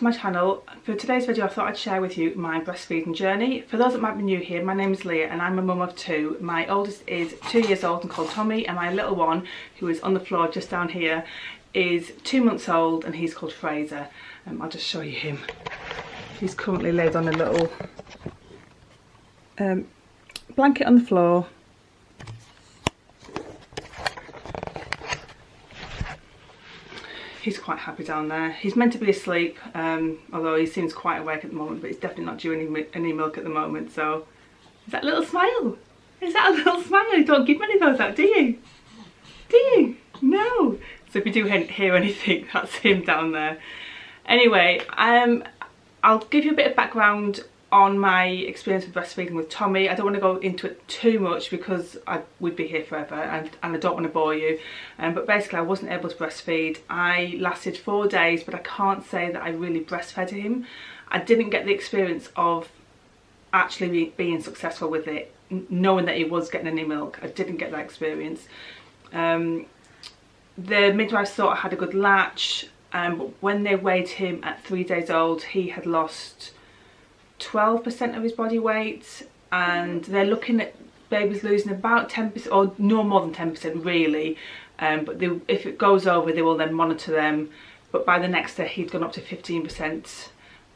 my channel. For today's video I thought I'd share with you my breastfeeding journey. For those that might be new here, my name is Leah and I'm a mum of two. My oldest is 2 years old and called Tommy, and my little one, who is on the floor just down here, is 2 months old and he's called Fraser. I'll just show you him. He's currently laid on a little blanket on the floor. He's quite happy down there. He's meant to be asleep, although he seems quite awake at the moment, but he's definitely not due any milk at the moment. So, is that a little smile? Is that a little smile? You don't give many of those out, do you? Do you? No. So if you do hear anything, that's him down there. Anyway, I'll give you a bit of background on my experience with breastfeeding with Tommy. I don't want to go into it too much because we'd be here forever, and I don't want to bore you. But basically I wasn't able to breastfeed. I lasted 4 days, but I can't say that I really breastfed him. I didn't get the experience of actually being successful with it, knowing that he was getting any milk. I didn't get that experience. The midwives thought I had a good latch, but when they weighed him at 3 days old, he had lost 12% of his body weight, and they're looking at babies losing about 10%, or no more than 10% really, but if it goes over they will then monitor them. But by the next day he'd gone up to 15%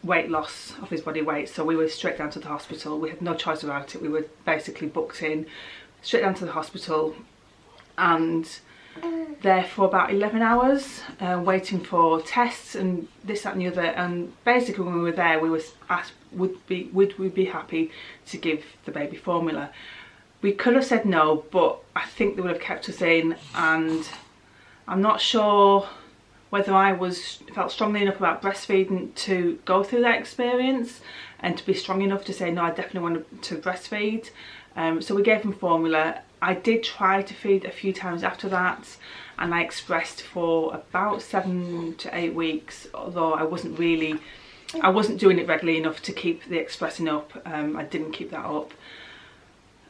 weight loss of his body weight, so we were straight down to the hospital. We had no choice about it. We were basically booked in straight down to the hospital and there for about 11 hours waiting for tests and this, that and the other. And basically when we were there we were asked would we be happy to give the baby formula. We could have said no, but I think they would have kept us in, and I'm not sure whether I felt strongly enough about breastfeeding to go through that experience and to be strong enough to say no, I definitely wanted to breastfeed. So we gave him formula. I did try to feed a few times after that, and I expressed for about 7 to 8 weeks, although I wasn't doing it regularly enough to keep the expressing up. I didn't keep that up.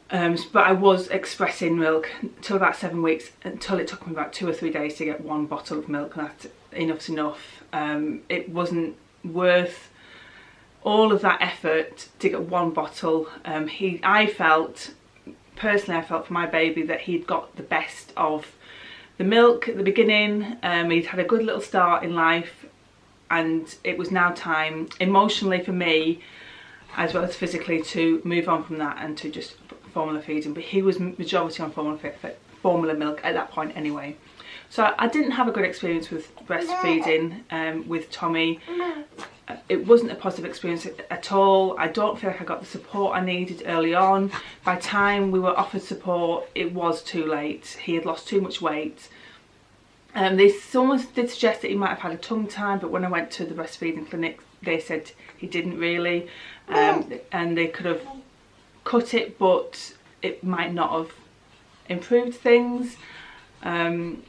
But I was expressing milk until about 7 weeks, until it took me about 2 or 3 days to get 1 bottle of milk, and that's enough's enough. It wasn't worth all of that effort to get 1 bottle. Personally I felt for my baby that he'd got the best of the milk at the beginning. He'd had a good little start in life, and it was now time emotionally for me as well as physically to move on from that and to just formula feeding. But he was majority on formula milk at that point anyway. So I didn't have a good experience with breastfeeding with Tommy. It wasn't a positive experience at all. I don't feel like I got the support I needed early on. By the time we were offered support, it was too late. He had lost too much weight. Someone did suggest that he might have had a tongue tie, but when I went to the breastfeeding clinic they said he didn't really, and they could have cut it, but it might not have improved things. And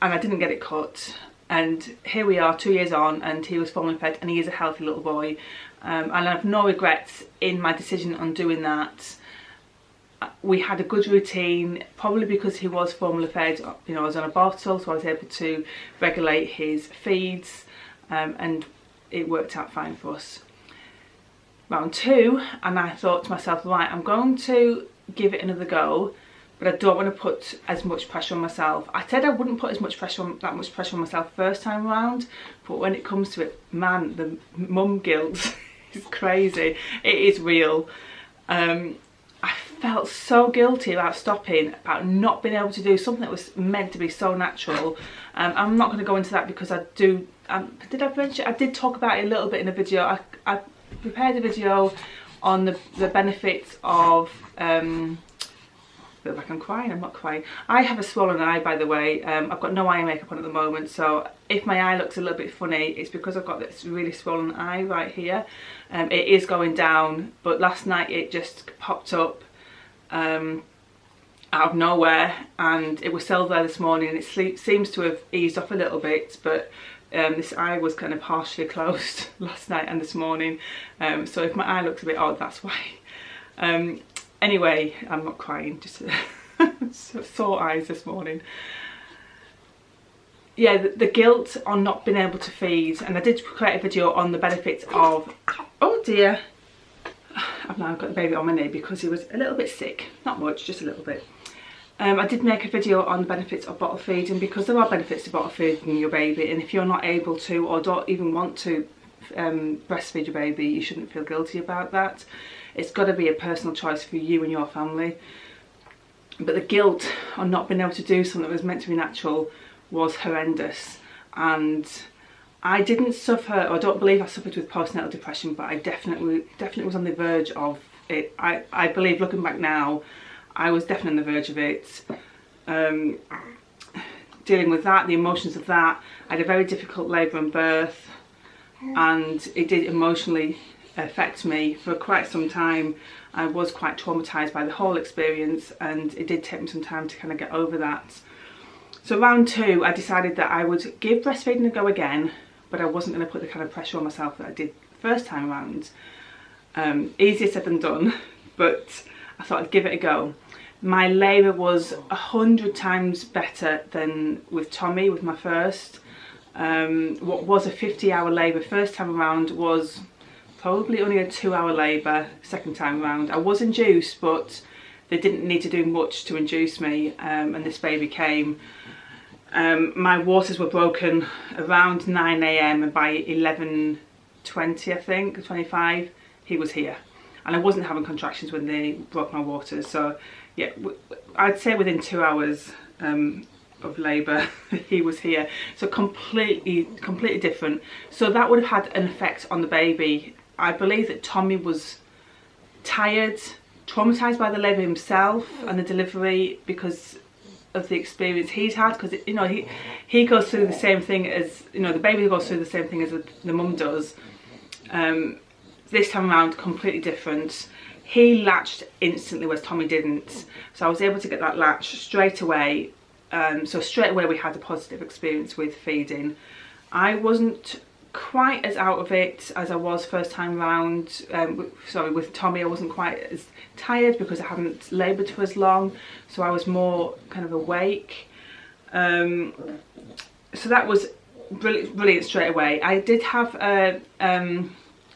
I didn't get it cut, and here we are 2 years on and he was formula fed, and he is a healthy little boy, and I have no regrets in my decision on doing that. We had a good routine, probably because he was formula fed. You know, I was on a bottle, so I was able to regulate his feeds, and it worked out fine for us. Round 2, and I thought to myself, right, I'm going to give it another go, but I don't want to put as much pressure on myself. I said I wouldn't put that much pressure on myself first time around, but when it comes to it, man, the mum guilt is crazy. It is real. I felt so guilty about stopping, about not being able to do something that was meant to be so natural. I'm not going to go into that because I did I mention, I did talk about it a little bit in a video. I prepared a video on the benefits of feel like I'm crying. I'm not crying. I have a swollen eye, by the way. I've got no eye makeup on at the moment, so if my eye looks a little bit funny, it's because I've got this really swollen eye right here. It is going down, but last night it just popped up out of nowhere, and it was still there this morning, and it seems to have eased off a little bit, but this eye was kind of partially closed last night and this morning, so if my eye looks a bit odd, that's why. Anyway, I'm not crying, just sore eyes this morning. yeah, the guilt on not being able to feed, and I did create a video on the benefits of, oh dear, I've now got the baby on my knee because he was a little bit sick, not much, just a little bit. I did make a video on the benefits of bottle feeding, because there are benefits to bottle feeding your baby, and if you're not able to or don't even want to breastfeed your baby, you shouldn't feel guilty about that. It's got to be a personal choice for you and your family. But the guilt on not being able to do something that was meant to be natural was horrendous, and I didn't suffer, or I don't believe I suffered with postnatal depression, but I definitely was on the verge of it. I believe, looking back now, I was definitely on the verge of it. Dealing with that, the emotions of that, I had a very difficult labour and birth, and it did emotionally affect me for quite some time. I was quite traumatised by the whole experience, and it did take me some time to kind of get over that. So round 2, I decided that I would give breastfeeding a go again, but I wasn't going to put the kind of pressure on myself that I did the first time around. Easier said than done, but I thought I'd give it a go. My labour was 100 times better than with Tommy, with my first. What was a 50-hour labour first time around was probably only a 2-hour labour second time around. I was induced, but they didn't need to do much to induce me, and this baby came. My waters were broken around 9 AM, and by 11:20, I think, 25, he was here. And I wasn't having contractions when they broke my waters. So yeah, I'd say within 2 hours of labour, he was here. So completely different. So that would have had an effect on the baby. I believe that Tommy was tired, traumatised by the labour himself and the delivery, because of the experience he's had, because you know, he goes through the same thing as, you know, the baby goes through the same thing as the mum does. This time around, completely different. He latched instantly, whereas Tommy didn't, so I was able to get that latch straight away. So straight away we had a positive experience with feeding. I wasn't quite as out of it as I was first time round. Sorry, with Tommy I wasn't quite as tired because I hadn't laboured for as long, so I was more kind of awake. So that was brilliant straight away. I did have a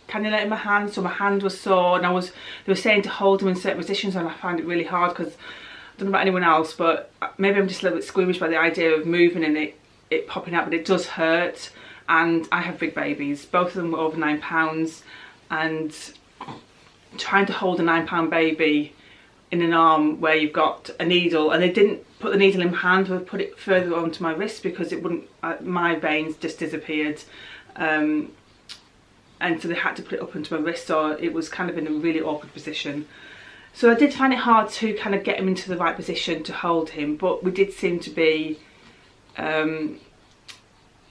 cannula in my hand, so my hand was sore, and they were saying to hold him in certain positions, and I found it really hard because I don't know about anyone else, but maybe I'm just a little bit squeamish by the idea of moving and it popping out, but it does hurt. And I have big babies, both of them were over 9 pounds, and trying to hold a 9-pound baby in an arm where you've got a needle, and they didn't put the needle in my hand, but put it further onto my wrist because it wouldn't, my veins just disappeared, and so they had to put it up onto my wrist, so it was kind of in a really awkward position. So I did find it hard to kind of get him into the right position to hold him, but we did seem to be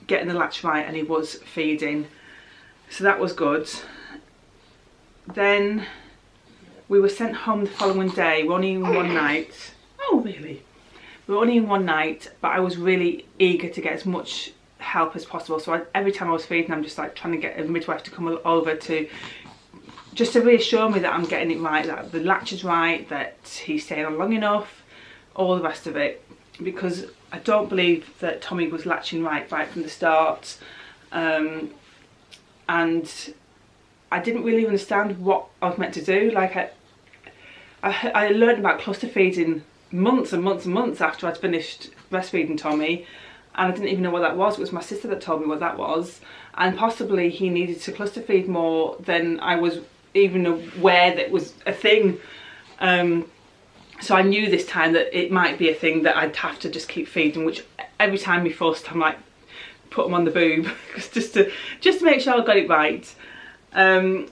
getting the latch right, and he was feeding, so that was good. Then we were sent home the following day. We were only in one night. Oh really? We were only in one night, but I was really eager to get as much help as possible, so every time I was feeding, I'm just like trying to get a midwife to come over to just to reassure me that I'm getting it right, that the latch is right, that he's staying on long enough, all the rest of it, because I don't believe that Tommy was latching right from the start, and I didn't really understand what I was meant to do. Like I learned about cluster feeding months and months and months after I'd finished breastfeeding Tommy, and I didn't even know what that was. It was my sister that told me what that was, and possibly he needed to cluster feed more than I was even aware that was a thing. So I knew this time that it might be a thing that I'd have to just keep feeding, which every time we forced, I'm like, put them on the boob, just to make sure I got it right. Then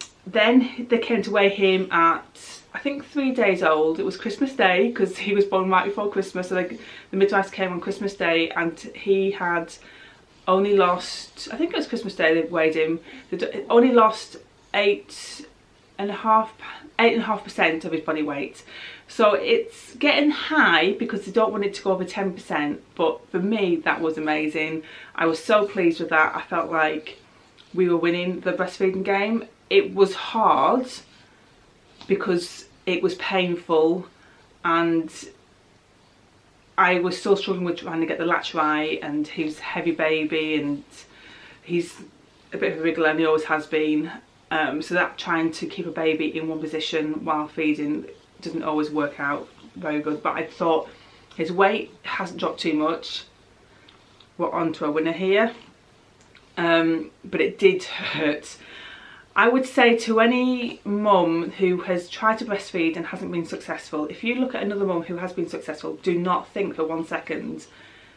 they came to weigh him at, I think, 3 days old. It was Christmas Day, because he was born right before Christmas, so the midwives came on Christmas Day, and he had only lost, I think it was Christmas Day they weighed him, only lost 8.5% of his body weight. So it's getting high because they don't want it to go over 10%, but for me that was amazing. I was so pleased with that. I felt like we were winning the breastfeeding game. It was hard because it was painful, and I was still struggling with trying to get the latch right, and he's a heavy baby and he's a bit of a wriggler, and he always has been. So that trying to keep a baby in one position while feeding doesn't always work out very good. But I thought his weight hasn't dropped too much. We're on to a winner here. But it did hurt. I would say to any mum who has tried to breastfeed and hasn't been successful, if you look at another mum who has been successful, do not think for 1 second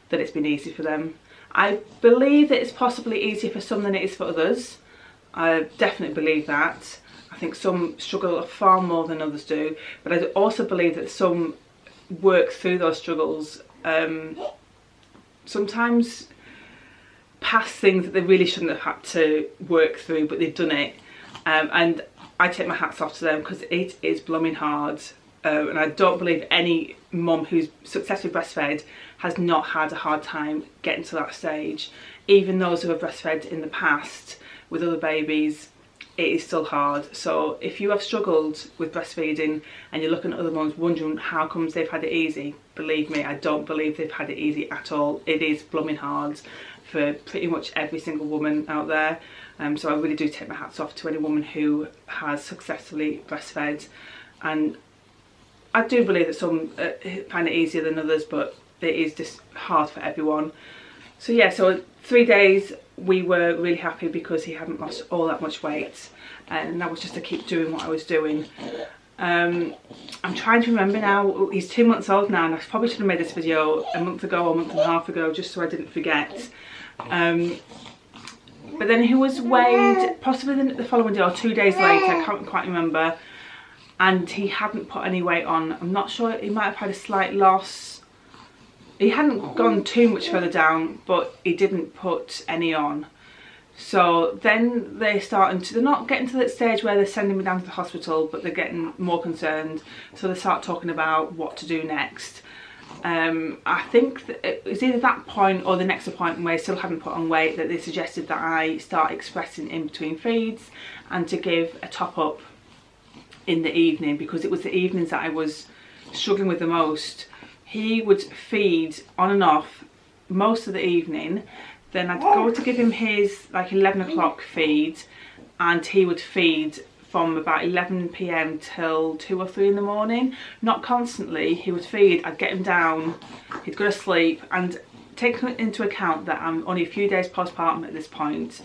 that it's been easy for them. I believe that it's possibly easier for some than it is for others. I definitely believe that. I think some struggle far more than others do, but I also believe that some work through those struggles, sometimes past things that they really shouldn't have had to work through, but they've done it. And I take my hats off to them, because it is blooming hard. And I don't believe any mum who's successfully breastfed has not had a hard time getting to that stage. Even those who have breastfed in the past with other babies, it is still hard. So if you have struggled with breastfeeding and you're looking at other mums wondering how comes they've had it easy, believe me, I don't believe they've had it easy at all. It is blooming hard for pretty much every single woman out there. So I really do take my hats off to any woman who has successfully breastfed. And I do believe that some find it easier than others, but it is just hard for everyone. So yeah, so 3 days we were really happy because he hadn't lost all that much weight, and that was just to keep doing what I was doing. I'm trying to remember now, he's 2 months old now, and I probably should have made this video a month ago or a month and a half ago, just so I didn't forget. But then he was weighed possibly the following day or 2 days later, I can't quite remember, and he hadn't put any weight on. I'm not sure, he might have had a slight loss. He hadn't gone too much further down, but he didn't put any on. So then they're not getting to that stage where they're sending me down to the hospital, but they're getting more concerned. So they start talking about what to do next. I think that it was either that point or the next appointment where I still hadn't put on weight that they suggested that I start expressing in between feeds and to give a top up in the evening, because it was the evenings that I was struggling with the most. He would feed on and off most of the evening, then I'd go to give him his like 11 o'clock feed, and he would feed from about 11 p.m. till 2 or 3 in the morning. Not constantly, he would feed, I'd get him down, he'd go to sleep. And take into account that I'm only a few days postpartum at this point,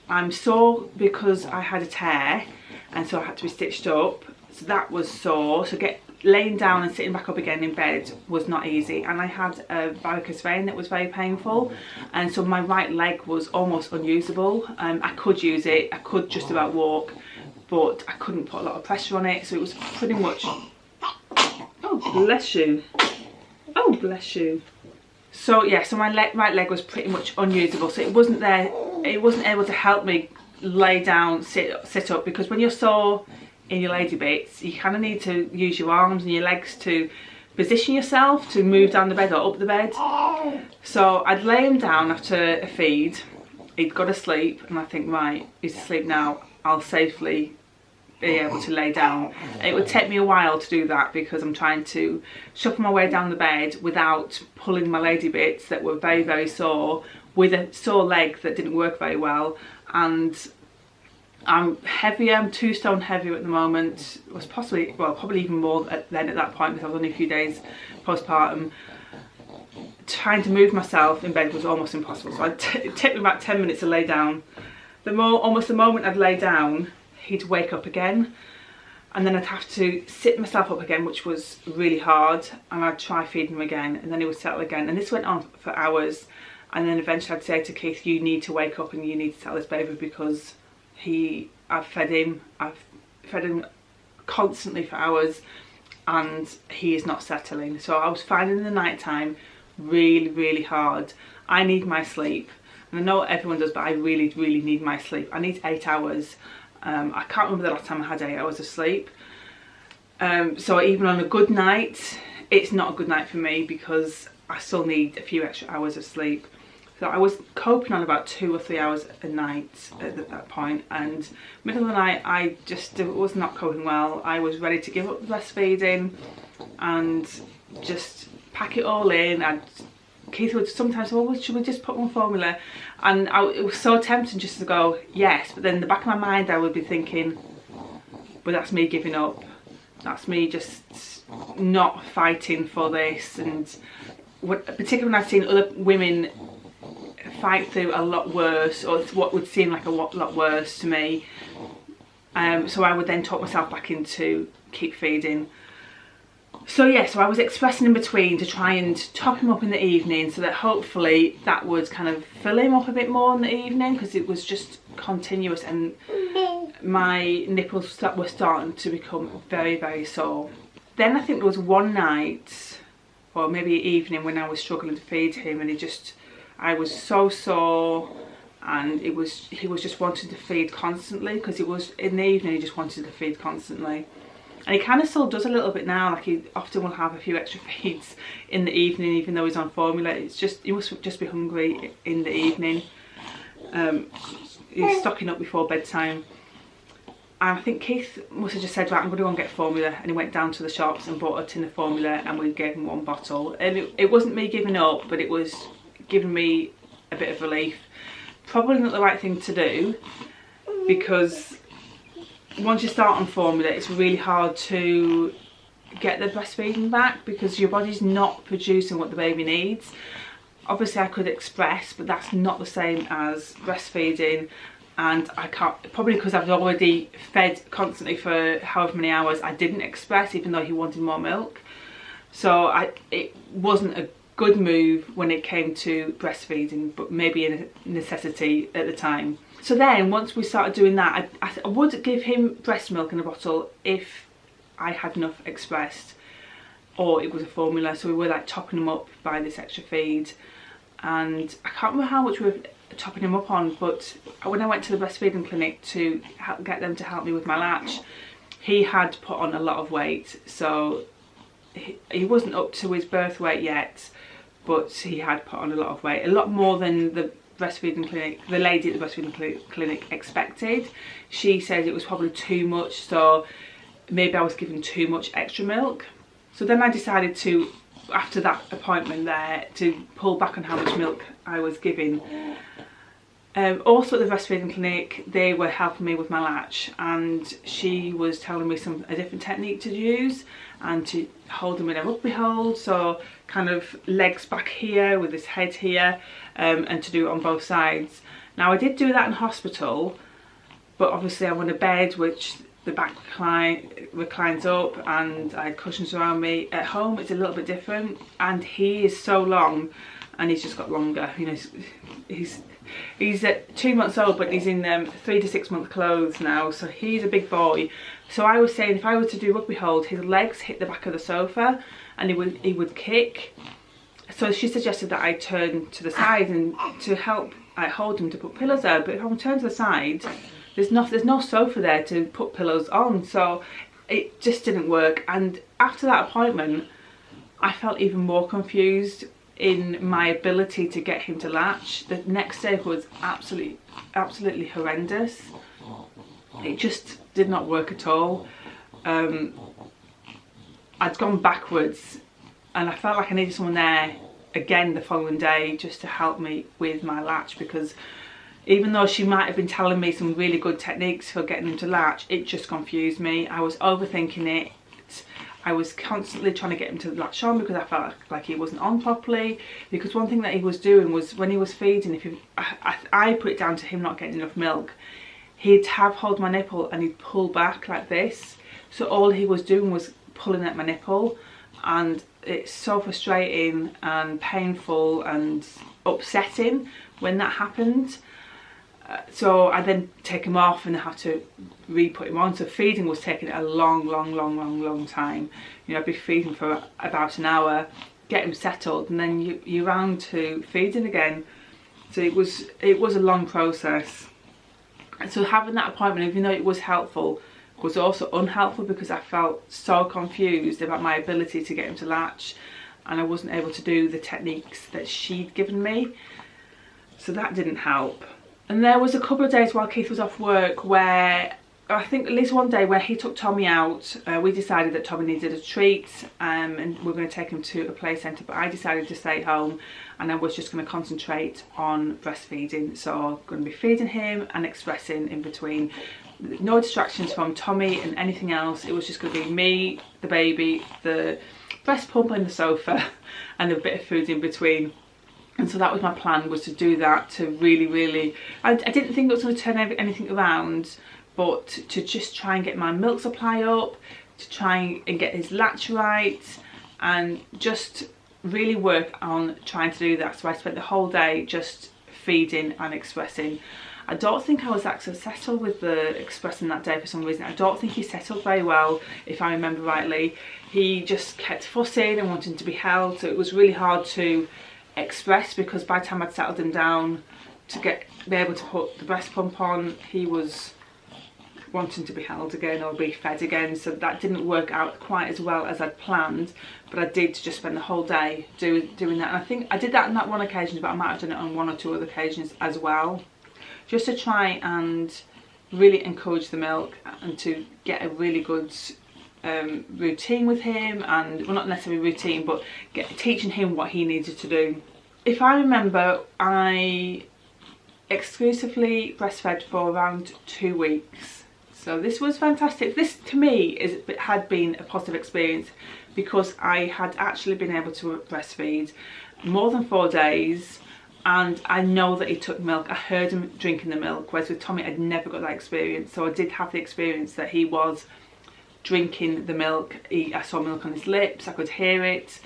I'm sore because I had a tear, and so I had to be stitched up, so that was sore. So laying down and sitting back up again in bed was not easy, and I had a varicose vein that was very painful, and so my right leg was almost unusable. I could use it, I could just about walk, but I couldn't put a lot of pressure on it, so it was pretty much, oh bless you, oh bless you. So yeah, so my right leg was pretty much unusable, so it wasn't able to help me lay down, sit up, because when you're sore in your lady bits, you kind of need to use your arms and your legs to position yourself to move down the bed or up the bed. So I'd lay him down after a feed, he'd go to sleep, and I think, right, he's asleep now, I'll safely be able to lay down. It would take me a while to do that because I'm trying to shuffle my way down the bed without pulling my lady bits that were very, very sore, with a sore leg that didn't work very well. And I'm heavier, I'm 2 stone heavier at the moment. It was probably even more then at that point, because I was only a few days postpartum. Trying to move myself in bed was almost impossible, so it'd take me about 10 minutes to lay down. Almost the moment I'd lay down, he'd wake up again, and then I'd have to sit myself up again, which was really hard, and I'd try feeding him again, and then he would settle again, and this went on for hours. And then eventually I'd say to Keith, you need to wake up and you need to tell this baby, because I've fed him constantly for hours and he is not settling. So I was finding the night time really, really hard. I need my sleep, and I know everyone does, but I really, really need my sleep. I need 8 hours. I can't remember the last time I had 8 hours of sleep. So even on a good night, it's not a good night for me, because I still need a few extra hours of sleep. So I was coping on about 2 or 3 hours a night at that point, and middle of the night I just was not coping well. I was ready to give up the breastfeeding and just pack it all in. Keith would sometimes say, well, should we just put one formula? And it was so tempting just to go, yes. But then in the back of my mind, I would be thinking, but that's me giving up. That's me just not fighting for this. And particularly when I've seen other women fight through a lot worse, or what would seem like a lot worse to me. So I would then talk myself back into keep feeding. So yeah, so I was expressing in between to try and top him up in the evening, so that hopefully that would kind of fill him up a bit more in the evening, because it was just continuous and my nipples were starting to become very, very sore. Then I think there was one night, or maybe evening, when I was struggling to feed him, and I was so sore, and he was just wanting to feed constantly, because it was in the evening he just wanted to feed constantly. And he kind of still does a little bit now, like he often will have a few extra feeds in the evening, even though he's on formula. It's just, he must just be hungry in the evening. He's stocking up before bedtime. And I think Keith must have just said, right, I'm going to go and get formula. And he went down to the shops and bought a tin of formula, and we gave him one bottle. And it wasn't me giving up, but it was giving me a bit of relief. Probably not the right thing to do, because once you start on formula, it's really hard to get the breastfeeding back, because your body's not producing what the baby needs. Obviously I could express, but that's not the same as breastfeeding, and I can't, probably because I've already fed constantly for however many hours, I didn't express even though he wanted more milk. So it wasn't a good move when it came to breastfeeding, but maybe a necessity at the time. So then once we started doing that, I would give him breast milk in a bottle if I had enough expressed, or it was a formula. So we were like topping him up by this extra feed, and I can't remember how much we were topping him up on, but when I went to the breastfeeding clinic to get them to help me with my latch, he had put on a lot of weight. So he wasn't up to his birth weight yet, but he had put on a lot of weight, a lot more than the breastfeeding clinic, the lady at the breastfeeding clinic expected. She said it was probably too much, so maybe I was giving too much extra milk. So then I decided to, after that appointment there, to pull back on how much milk I was giving. Also at the breastfeeding clinic, they were helping me with my latch, and she was telling me a different technique to use, and to hold him in a rugby hold, so kind of legs back here with his head here, and to do it on both sides. Now I did do that in hospital, but obviously I'm on a bed which the back reclines up, and I had cushions around me. At home it's a little bit different, and he is so long, and he's just got longer. You know, he's at 2 months old, but he's in 3 to 6 month clothes now, so he's a big boy. So I was saying, if I were to do rugby hold, his legs hit the back of the sofa and he would kick. So she suggested that I turn to the side and to help hold him, to put pillows there. But if I turn to the side, there's no sofa there to put pillows on, so it just didn't work. And after that appointment, I felt even more confused in my ability to get him to latch. The next day was absolutely horrendous. It just did not work at all. I'd gone backwards, and I felt like I needed someone there again the following day just to help me with my latch, because even though she might have been telling me some really good techniques for getting him to latch, it just confused me. I was overthinking it. I was constantly trying to get him to latch on, because I felt like he wasn't on properly. Because one thing that he was doing was, when he was feeding, I put it down to him not getting enough milk, he'd hold my nipple and he'd pull back like this. So all he was doing was pulling at my nipple, and it's so frustrating and painful and upsetting when that happened. So I then take him off and I had to re-put him on. So feeding was taking a long time. You know, I'd be feeding for about an hour, get him settled, and then you're round to feeding again. So it was a long process. And so having that appointment, even though it was helpful, was also unhelpful, because I felt so confused about my ability to get him to latch, and I wasn't able to do the techniques that she'd given me. So that didn't help. And there was a couple of days while Keith was off work where I think at least one day where he took Tommy out, we decided that Tommy needed a treat, and we were going to take him to a play centre, but I decided to stay home and I was just going to concentrate on breastfeeding. So I'm going to be feeding him and expressing in between. No distractions from Tommy and anything else. It was just going to be me, the baby, the breast pump and the sofa, and a bit of food in between. And so that was my plan, was to do that, to really, I didn't think it was going to turn anything around, but to just try and get my milk supply up, to try and get his latch right, and just really work on trying to do that. So I spent the whole day just feeding and expressing. I don't think I was that successful with the expressing that day for some reason. I don't think he settled very well, if I remember rightly. He just kept fussing and wanting to be held, so it was really hard to express, because by the time I'd settled him down to be able to put the breast pump on, he was wanting to be held again or be fed again, so that didn't work out quite as well as I'd planned. But I did just spend the whole day doing that, and I think I did that on that one occasion, but I might have done it on one or two other occasions as well, just to try and really encourage the milk and to get a really good routine with him, and well, not necessarily routine, but teaching him what he needed to do. If I remember, I exclusively breastfed for around 2 weeks, so this was fantastic. This to me had been a positive experience, because I had actually been able to breastfeed more than 4 days, and I know that he took milk. I heard him drinking the milk, whereas with Tommy I'd never got that experience. So I did have the experience that he was drinking the milk. I saw milk on his lips, I could hear it.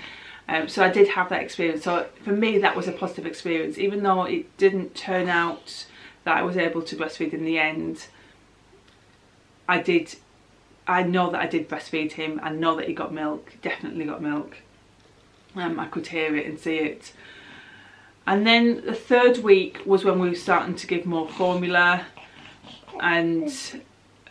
So I did have that experience. So for me that was a positive experience, even though it didn't turn out that I was able to breastfeed in the end. I know that I did breastfeed him. I know that he got milk, definitely got milk. I could hear it and see it. And then the 3rd week was when we were starting to give more formula, and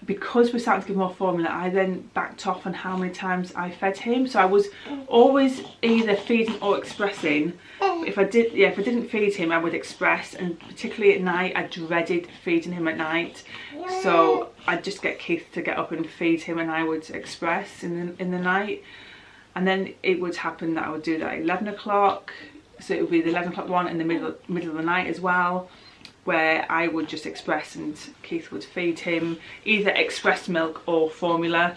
because we're starting to give more formula, I then backed off on how many times I fed him. So I was always either feeding or expressing. If I didn't feed him, I would express, and particularly at night, I dreaded feeding him at night. So I'd just get Keith to get up and feed him, and I would express in the night. And then it would happen that I would do that at 11 o'clock. So it would be the 11 o'clock one in the middle of the night as well, where I would just express and Keith would feed him either expressed milk or formula.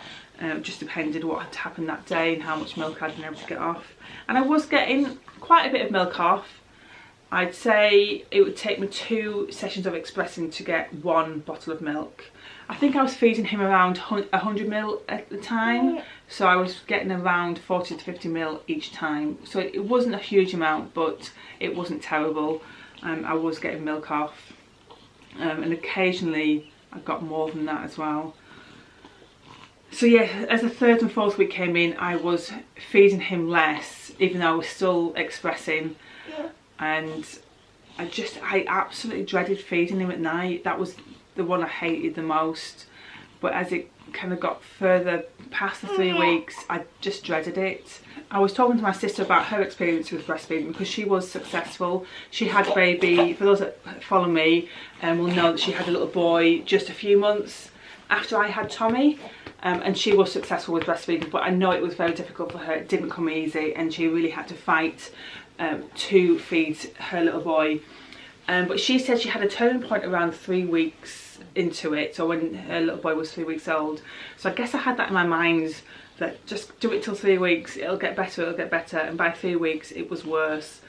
Just depended what had happened that day and how much milk I'd been able to get off. And I was getting quite a bit of milk off. I'd say it would take me 2 sessions of expressing to get 1 bottle of milk. I think I was feeding him around 100 ml at the time, so I was getting around 40 to 50 ml each time. So it wasn't a huge amount, but it wasn't terrible. I was getting milk off, and occasionally I got more than that as well. So yeah, as the 3rd and 4th week came in, I was feeding him less, even though I was still expressing, and I absolutely dreaded feeding him at night. That was the one I hated the most. But as it kind of got further past the 3 weeks, I just dreaded it. I was talking to my sister about her experience with breastfeeding, because she was successful. She had a baby, for those that follow me will know that she had a little boy just a few months after I had Tommy, and she was successful with breastfeeding, but I know it was very difficult for her. It didn't come easy, and she really had to fight to feed her little boy. But she said she had a turning point around 3 weeks into it, so when her little boy was 3 weeks old. So I guess I had that in my mind, that just do it till 3 weeks, it'll get better, and by 3 weeks it was worse.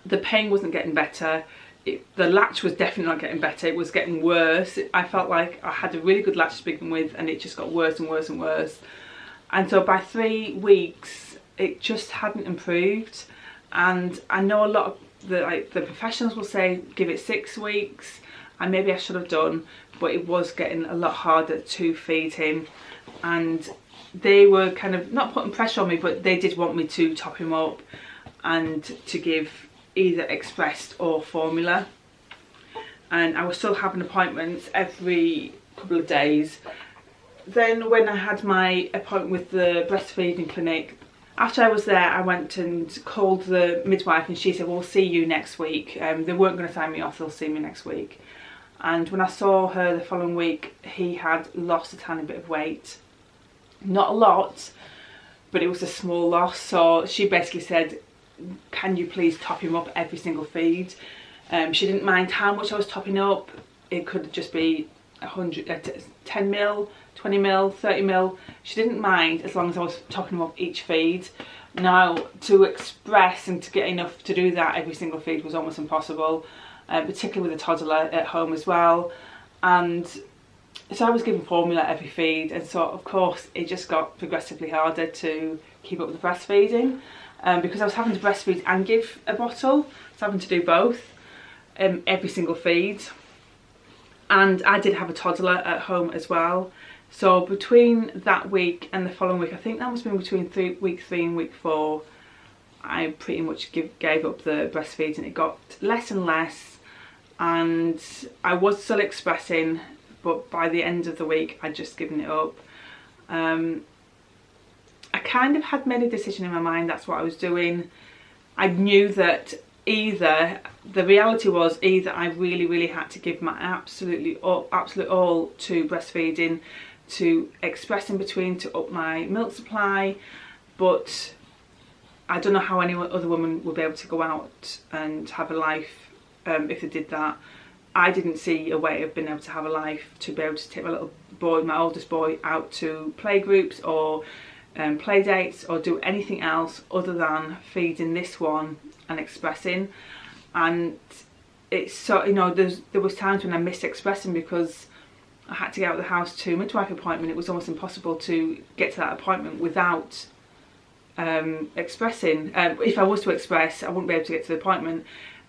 The pain wasn't getting better, the latch was definitely not getting better, it was getting worse. I felt like I had a really good latch to begin with, and it just got worse and worse and worse. And so by 3 weeks it just hadn't improved. And I know a lot of the professionals will say give it 6 weeks, and maybe I should have done, but it was getting a lot harder to feed him, and they were kind of not putting pressure on me, but they did want me to top him up and to give either expressed or formula. And I was still having appointments every couple of days. Then when I had my appointment with the breastfeeding clinic, after I was there, I went and called the midwife, and she said, well, we'll see you next week. They weren't going to sign me off, they'll see me next week. and when I saw her the following week, he had lost a tiny bit of weight. Not a lot, but it was a small loss. So she basically said, can you please top him up every single feed? She didn't mind how much I was topping up. It could just be 10 mil, 20 mil, 30 mil. She didn't mind as long as I was topping him up each feed. Now, to express and to get enough to do that every single feed was almost impossible, particularly with a toddler at home as well. And so I was giving formula every feed, and so of course it just got progressively harder to keep up with the breastfeeding, because I was having to breastfeed and give a bottle, so having to do both every single feed. And I did have a toddler at home as well. So between that week and the following week, I think that must have been between week 3 and week 4, I pretty much gave up the breastfeeding. It got less and less, and I was still expressing, but by the end of the week I'd just given it up. I kind of had made a decision in my mind that's what I was doing. I knew that the reality was either I really had to give my absolute all to breastfeeding, to express in between, to up my milk supply, but I don't know how any other woman would be able to go out and have a life if they did that. I didn't see a way of being able to have a life to be able to take my little boy, my oldest boy, out to play groups or play dates or do anything else other than feeding this one and expressing. And it's so, you know, there was times when I missed expressing because I had to get out of the house to a midwife appointment. It was almost impossible to get to that appointment without expressing. If I was to express, I wouldn't be able to get to the appointment,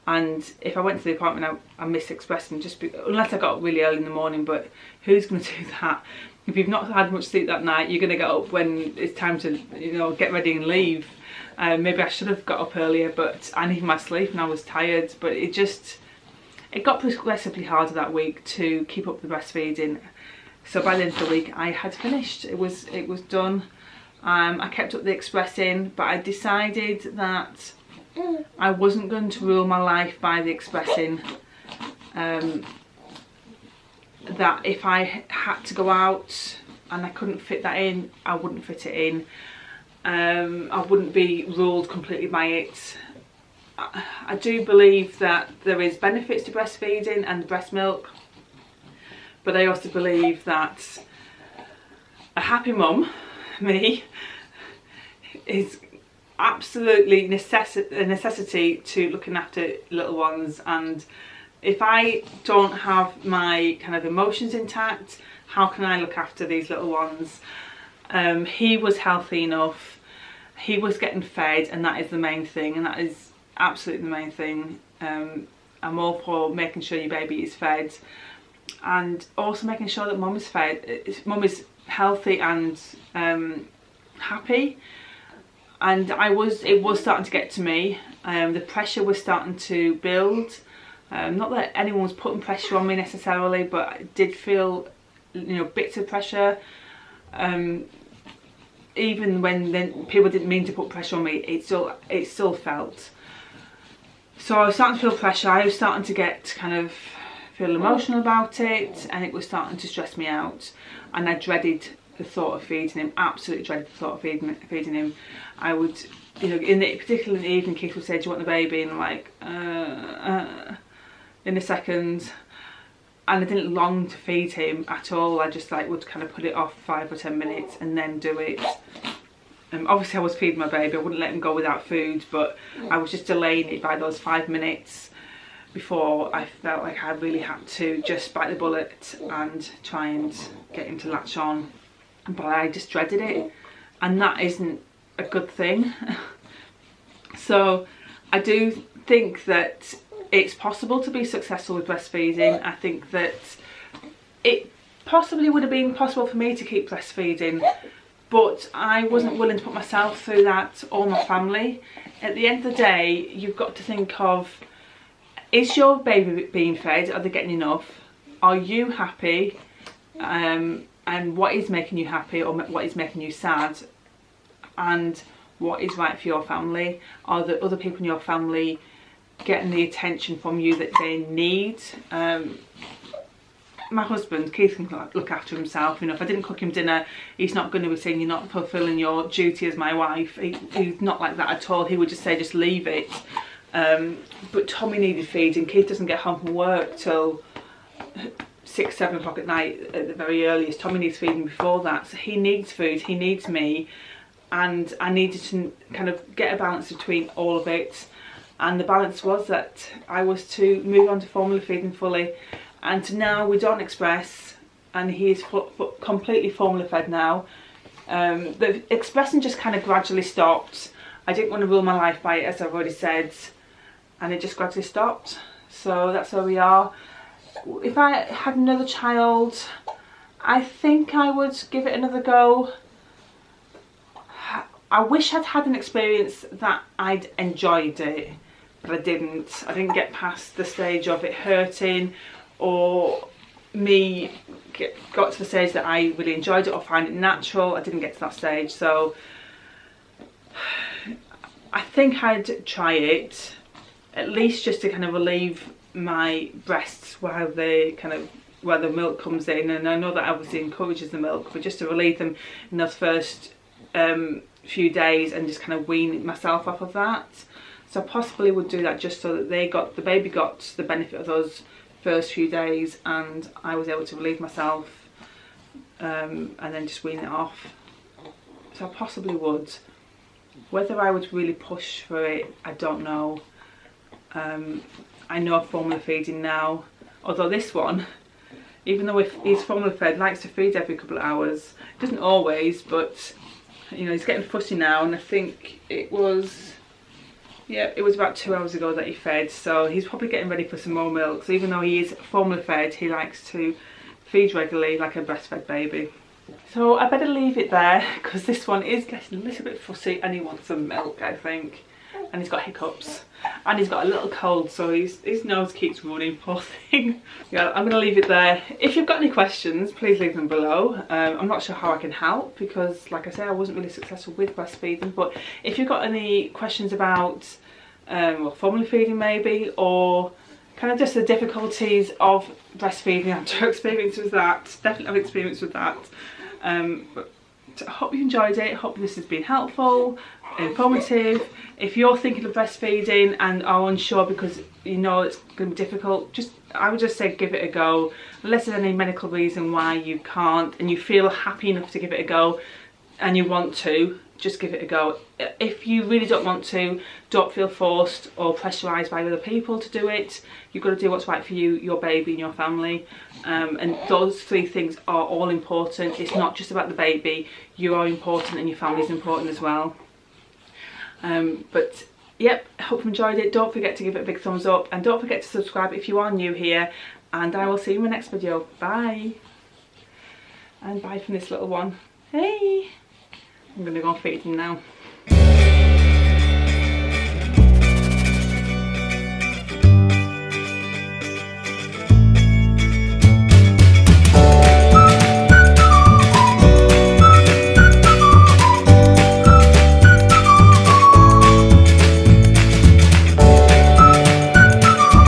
and if I went to the appointment, I missed expressing, unless I got up really early in the morning. But who's going to do that? If you've not had much sleep that night, you're going to get up when it's time to, you know, get ready and leave. Maybe I should have got up earlier, but I needed my sleep and I was tired. But it got progressively harder that week to keep up the breastfeeding. So by the end of the week I had finished. It was done. I kept up the expressing, but I decided that I wasn't going to rule my life by the expressing. That if I had to go out and I couldn't fit that in, I wouldn't fit it in. I wouldn't be ruled completely by it. I do believe that there is benefits to breastfeeding and breast milk, but I also believe that a happy mum, me, is absolutely a necessity to looking after little ones. And if I don't have my kind of emotions intact, how can I look after these little ones? He was healthy enough, he was getting fed, and that is the main thing, and that is absolutely the main thing. I'm all for making sure your baby is fed, and also making sure that mum is fed, mum is healthy and happy. And it was starting to get to me. The pressure was starting to build. Not that anyone was putting pressure on me necessarily, but I did feel, you know, bits of pressure. Even when people didn't mean to put pressure on me, it still felt. So I was starting to feel pressure. I was starting to get kind of feel emotional about it, and it was starting to stress me out. And I dreaded the thought of feeding him. Absolutely dreaded the thought of feeding him. I would, you know, particularly in the evening, kids would say, "Do you want the baby?" And I'm like, in a second. And I didn't long to feed him at all. I just like would kind of put it off 5 or 10 minutes and then do it. Obviously I was feeding my baby, I wouldn't let him go without food, but I was just delaying it by those 5 minutes before I felt like I really had to just bite the bullet and try and get him to latch on. But I just dreaded it, and that isn't a good thing. So I do think that it's possible to be successful with breastfeeding. I think that it possibly would have been possible for me to keep breastfeeding, but I wasn't willing to put myself through that or my family. At the end of the day, you've got to think of, is your baby being fed? Are they getting enough? Are you happy? And what is making you happy, or what is making you sad? And what is right for your family? Are the other people in your family getting the attention from you that they need? my husband, Keith, can look after himself. You know, if I didn't cook him dinner, he's not going to be saying you're not fulfilling your duty as my wife. He's not like that at all. He would just say just leave it. But Tommy needed feeding. Keith doesn't get home from work till 6, 7 o'clock at night at the very earliest. Tommy needs feeding before that, so he needs food, he needs me, and I needed to kind of get a balance between all of it. And the balance was that I was to move on to formula feeding fully, and to now we don't express, and he is completely formula fed now. The expressing just kind of gradually stopped. I didn't want to rule my life by it, as I've already said, and it just gradually stopped. So that's where we are. If I had another child, I think I would give it another go. I wish I'd had an experience that I'd enjoyed it, but I didn't. I didn't get past the stage of it hurting, or me got to the stage that I really enjoyed it or find it natural. I didn't get to that stage, so I think I'd try it, at least just to kind of relieve my breasts while the milk comes in. And I know that obviously encourages the milk, but just to relieve them in those first few days and just kind of wean myself off of that. So I possibly would do that just so that the baby got the benefit of those first few days, and I was able to relieve myself, and then just wean it off. So I possibly would. Whether I would really push for it, I don't know. I know formula feeding now, although this one, even though he's formula fed, likes to feed every couple of hours. Doesn't always, but you know, he's getting fussy now, and I think it was about 2 hours ago that he fed, so he's probably getting ready for some more milk. So even though he is formula fed, he likes to feed regularly like a breastfed baby. So I better leave it there, because this one is getting a little bit fussy and he wants some milk, I think. And he's got hiccups, and he's got a little cold, so his nose keeps running, poor thing. Yeah, I'm gonna leave it there. If you've got any questions, please leave them below. I'm not sure how I can help, because like I said, I wasn't really successful with breastfeeding. But if you've got any questions about formula feeding maybe, or kind of just the difficulties of breastfeeding after experience with that, definitely have experience with that. But I hope you enjoyed it. I hope this has been helpful, informative. If you're thinking of breastfeeding and are unsure because you know it's going to be difficult, I would just say give it a go. Unless there's any medical reason why you can't and you feel happy enough to give it a go and you want to, just give it a go. If you really don't want to, don't feel forced or pressurised by other people to do it. You've got to do what's right for you, your baby and your family. And those 3 things are all important. It's not just about the baby. You are important and your family is important as well. But yep, I hope you enjoyed it. Don't forget to give it a big thumbs up, and don't forget to subscribe if you are new here, and I will see you in my next video. Bye. And bye from this little one. Hey, I'm gonna go feed him now.